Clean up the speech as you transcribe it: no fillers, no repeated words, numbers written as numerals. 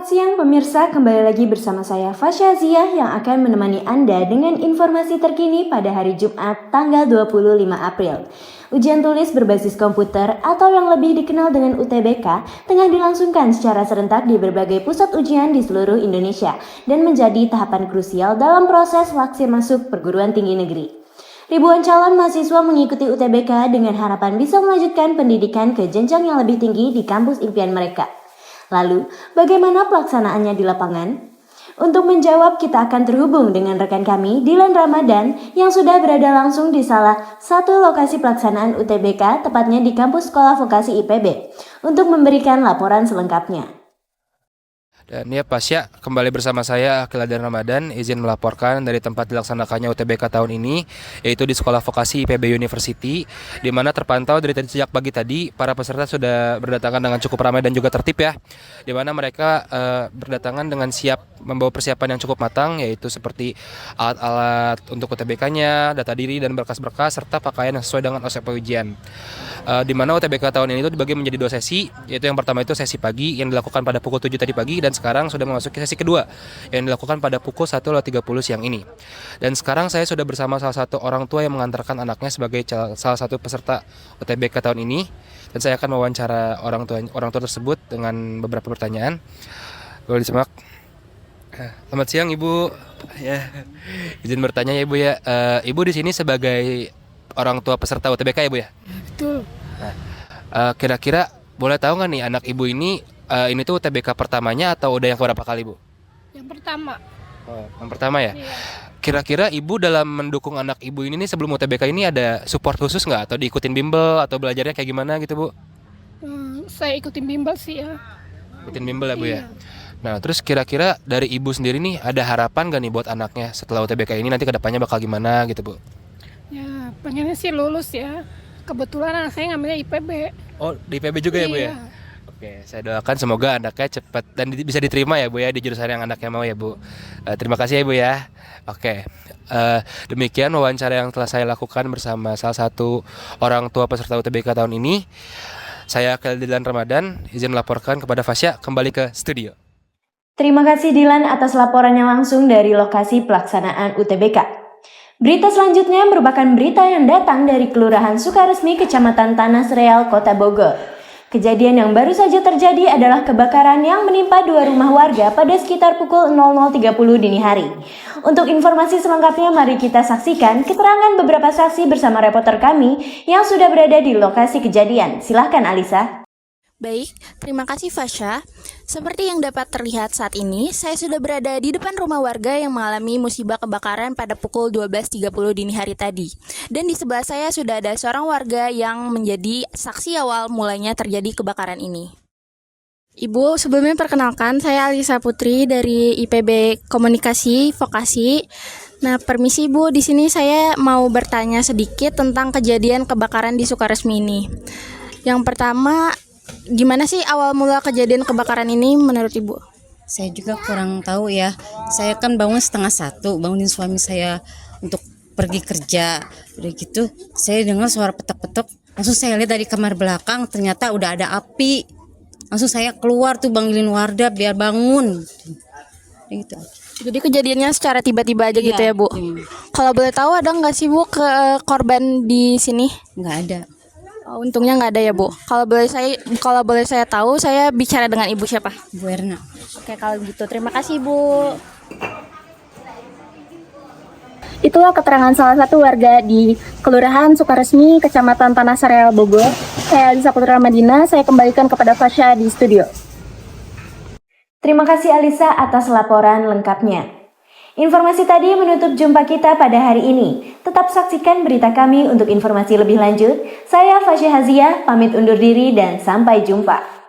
Selamat siang pemirsa, kembali lagi bersama saya Fasya Ziah yang akan menemani Anda dengan informasi terkini pada hari Jumat tanggal 25 April. Ujian tulis berbasis komputer atau yang lebih dikenal dengan UTBK tengah dilangsungkan secara serentak di berbagai pusat ujian di seluruh Indonesia dan menjadi tahapan krusial dalam proses seleksi masuk perguruan tinggi negeri. Ribuan calon mahasiswa mengikuti UTBK dengan harapan bisa melanjutkan pendidikan ke jenjang yang lebih tinggi di kampus impian mereka. Lalu, bagaimana pelaksanaannya di lapangan? Untuk menjawab, kita akan terhubung dengan rekan kami, Dilan Ramadan, yang sudah berada langsung di salah satu lokasi pelaksanaan UTBK, tepatnya di kampus Sekolah Vokasi IPB, untuk memberikan laporan selengkapnya. Dan ya Pasya, kembali bersama saya Akil dan Ramadan, izin melaporkan dari tempat dilaksanakannya UTBK tahun ini, yaitu di Sekolah Vokasi IPB University, di mana terpantau dari sejak pagi tadi para peserta sudah berdatangan dengan cukup ramai dan juga tertib ya, di mana mereka berdatangan dengan siap membawa persiapan yang cukup matang, yaitu seperti alat-alat untuk UTBK-nya, data diri dan berkas-berkas serta pakaian yang sesuai dengan OSP ujian. Di mana UTBK tahun ini itu dibagi menjadi 2 sesi, yaitu yang pertama itu sesi pagi yang dilakukan pada pukul 7 tadi pagi, dan sekarang sudah memasuki sesi kedua yang dilakukan pada pukul 1.30 siang ini. Dan sekarang saya sudah bersama salah satu orang tua yang mengantarkan anaknya sebagai salah satu peserta UTBK tahun ini, dan saya akan mewawancara orang tua tersebut dengan beberapa pertanyaan. Boleh disimak. Selamat siang Ibu. Ya, izin bertanya ya Ibu ya. Ibu di sini sebagai orang tua peserta UTBK ya Bu ya? Betul. Nah, kira-kira boleh tahu nggak nih anak Ibu ini tuh UTBK pertamanya atau udah yang berapa kali Bu? Yang pertama. Oh, yang pertama ya? Iya. Kira-kira Ibu dalam mendukung anak Ibu ini nih sebelum UTBK ini ada support khusus nggak? Atau diikutin bimbel atau belajarnya kayak gimana gitu Bu? Saya ikutin bimbel sih ya. Ikutin bimbel ya Bu ya? Iya. Nah terus kira-kira dari Ibu sendiri nih ada harapan nggak nih buat anaknya setelah UTBK ini nanti kedepannya bakal gimana gitu Bu? Ya, pengennya sih lulus ya. Kebetulan anak saya ngambilnya IPB. Oh di IPB juga ya Bu ya? Iya. Oke, saya doakan semoga anaknya cepat dan bisa diterima ya Bu ya di jurusan yang anaknya mau ya Bu. Terima kasih ya Bu ya. Oke, demikian wawancara yang telah saya lakukan bersama salah satu orang tua peserta UTBK tahun ini. Saya Dilan Ramadan, izin melaporkan kepada Fasya, kembali ke studio. Terima kasih Dilan atas laporannya langsung dari lokasi pelaksanaan UTBK. Berita selanjutnya merupakan berita yang datang dari Kelurahan Sukaresmi, Kecamatan Tanah Sereal, Kota Bogor. Kejadian yang baru saja terjadi adalah kebakaran yang menimpa 2 rumah warga pada sekitar pukul 00.30 dini hari. Untuk informasi selengkapnya mari kita saksikan keterangan beberapa saksi bersama reporter kami yang sudah berada di lokasi kejadian. Silahkan Alisa. Baik, terima kasih Fasya. Seperti yang dapat terlihat saat ini, saya sudah berada di depan rumah warga yang mengalami musibah kebakaran pada pukul 12.30 dini hari tadi. Dan di sebelah saya sudah ada seorang warga yang menjadi saksi awal mulainya terjadi kebakaran ini. Ibu, sebelumnya perkenalkan, saya Alisa Putri dari IPB Komunikasi Vokasi. Nah, permisi Bu, di sini saya mau bertanya sedikit tentang kejadian kebakaran di Sukaresmi ini. Yang pertama, gimana sih awal mula kejadian kebakaran ini menurut Ibu? Saya juga kurang tahu ya. Saya kan bangun 12:30, bangunin suami saya untuk pergi kerja. Udah gitu, saya dengar suara petek-petek. Langsung saya lihat dari kamar belakang, ternyata udah ada api. Langsung saya keluar tuh bangunin Wardah biar bangun. Gitu. Jadi kejadiannya secara tiba-tiba aja gitu ya Bu? Kalau boleh tahu ada nggak sih Bu korban di sini? Nggak ada. Oh, untungnya nggak ada ya Bu. Kalau boleh saya tahu, saya bicara dengan Ibu siapa? Bu Erna. Oke, kalau gitu terima kasih Bu. Itulah keterangan salah satu warga di Kelurahan Sukaresmi, Kecamatan Tanah Sereal, Bogor. Saya Alisa Putri Ramadina, saya kembalikan kepada Fasya di studio. Terima kasih Alisa atas laporan lengkapnya. Informasi tadi menutup jumpa kita pada hari ini. Tetap saksikan berita kami untuk informasi lebih lanjut. Saya Fasya Haziah, pamit undur diri dan sampai jumpa.